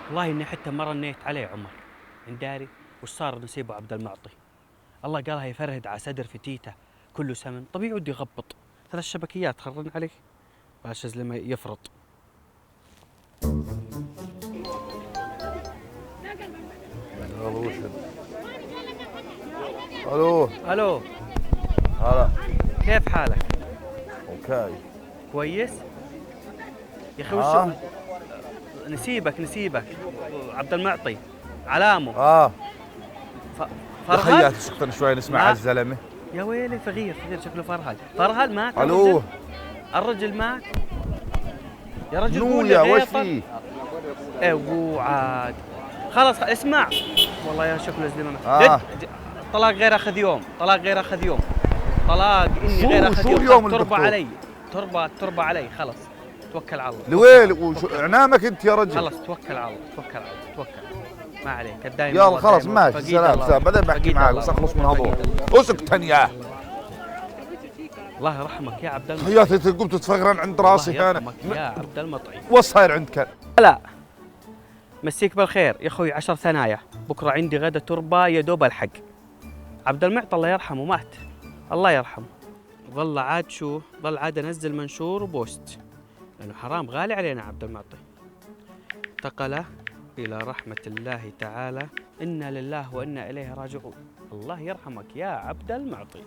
والله اني حتى ما رنيت عليه عمر من داري وش صار نسيبه عبد المعطي. الله قالها يفرهد على صدر فتيته كله سمن طبيعي ودي يغبط 3 شبكيات خرن عليه باشز لما يفرط. الو الو هلا كيف حالك؟ اوكي كويس؟ يا اخي وش نسيبك عبد المعطي علامه فرهد. تخيلت سكتنا شوي نسمع على الزلمه. يا ويلي فغير شكله فرهد مات. الو الرجل مات يا رجل. قول يا وش فيه؟ ايوه عاد خلاص اسمع والله يا شكله زلمه طلاق غير اخذ يوم طلاق غير اخذ يوم تربى علي خلاص توكل على الله. لويل عنامك انت يا رجل. خلاص توكل على الله ما عليك الدايم. يلا خلاص ماشي سلام بعدين بحكي معك بس اخلص من هذول. اسكت يا الله يرحمك يا عبد المطعم. حياتي تقوم تتفغرن عند راسي الله انا. يرحمك يا عبد المطعم. وش صاير عندك؟ لا مسيك بالخير يا اخوي 10 ثنايا بكره عندي غدا تربه يا دوب الحق. عبد المعطي الله يرحمه مات الله يرحمه. ظل عاد انزل منشور وبوست لانه حرام غالي علينا عبد المعطي. انتقل الى رحمه الله تعالى انا لله وانا اليه راجعون. الله يرحمك يا عبد المعطي.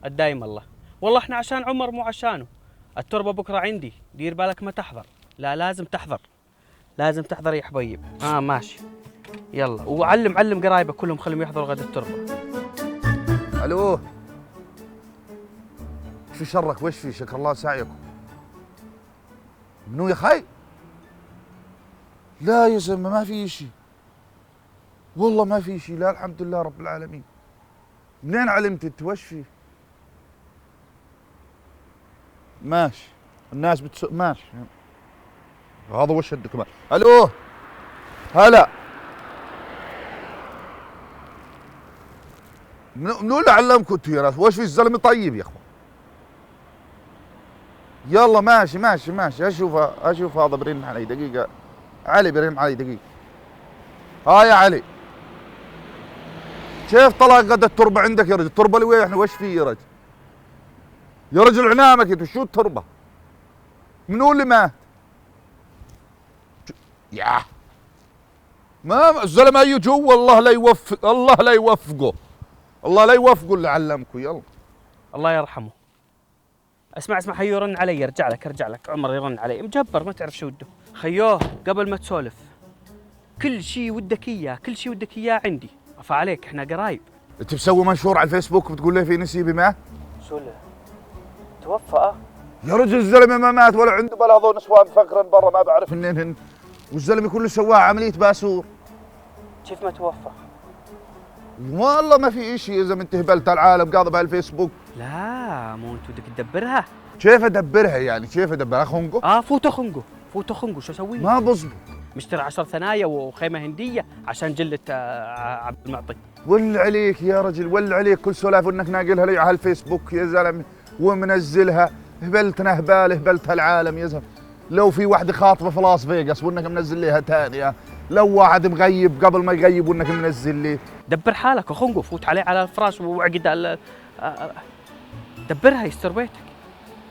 الدايم الله والله احنا عشان عمر مو عشانه. التربه بكره عندي دير بالك ما تحضر. لا لازم تحضر يا حبيب. ماشي يلا علم قرايبك كلهم خليهم يحضروا غدا التربه. الو شو شرك وش في؟ شكر الله سعيكم. منو يا خي؟ لا يا زلمه ما في شيء والله ما في شيء. لا الحمد لله رب العالمين. منين علمت انت وش في؟ ماشي الناس ماشي هذا وش عندكم؟ الو هلا منو اللي علمكم انتوا يا ناس؟ وش في الزلمه طيب يا اخوان. يلا ماشي اشوف هذا برن علي دقيقه. علي برن علي دقيقه. يا علي كيف طلع غدا التربه عندك يا رجل؟ التربه اللي وين احنا وش فيه يا رجل؟ يا رجل عنامك انت شو التربه؟ منو اللي مات؟ يا ما الزلمه يجوا والله لا يوفق الله لا يوفقه اللي علمكم. يلا الله يرحمه. اسمع حيو يرن علي يرجع لك عمر يرن علي مجبر ما تعرف شو وده. خيوه قبل ما تسولف كل شيء ودك اياه عندي. عفا عليك احنا قرايب. انت مسوي منشور على الفيسبوك بتقول لي في نسيبي مات؟ شو له؟ توفى يا رجل الزلمه ما مات ولا عنده بلا هذول نسوان فقرا برا ما بعرف منين هن. والزلمه كله سواها عمليه باسور. كيف ما توفى؟ والله ما في شيء. اذا انت هبلت العالم قاضي على الفيسبوك. لا مو انت بدك تدبرها. كيف ادبرها يعني؟ كيف ادبرها؟ خنقه؟ فوتو خنقه شو اسوي؟ ما بزبط. مشتري 10 ثنايا وخيمه هنديه عشان جله عبد المعطي. ول عليك يا رجل ول عليك كل سوالف انك ناقلها لي على الفيسبوك يا زلمه ومنزلها. هبلتنا هبلتها العالم يا زلمه. لو في واحده خاطبه في لاس فيغاس وانك منزل ليها ثانيه. لو واحد مغيب قبل ما يغيب وانك منزل لي. دبر حالك وخنقه فوت عليه على الفراش وعقد دبرها يستر بيتك.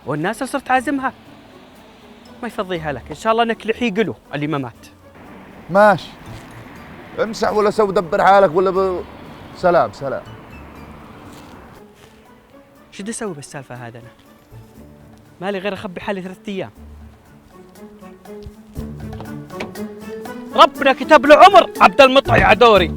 والناس صرت عازمها ما يفضيها لك. ان شاء الله انك لحيق له اللي ما مات. ماشي امسح ولا سوي دبر حالك ولا سلام. شو بدي اسوي بالسالفه هذا؟ انا مالي غير اخبي حالي 3 ايام. ربنا كتب له عمر عبد المطعم يا عدوري.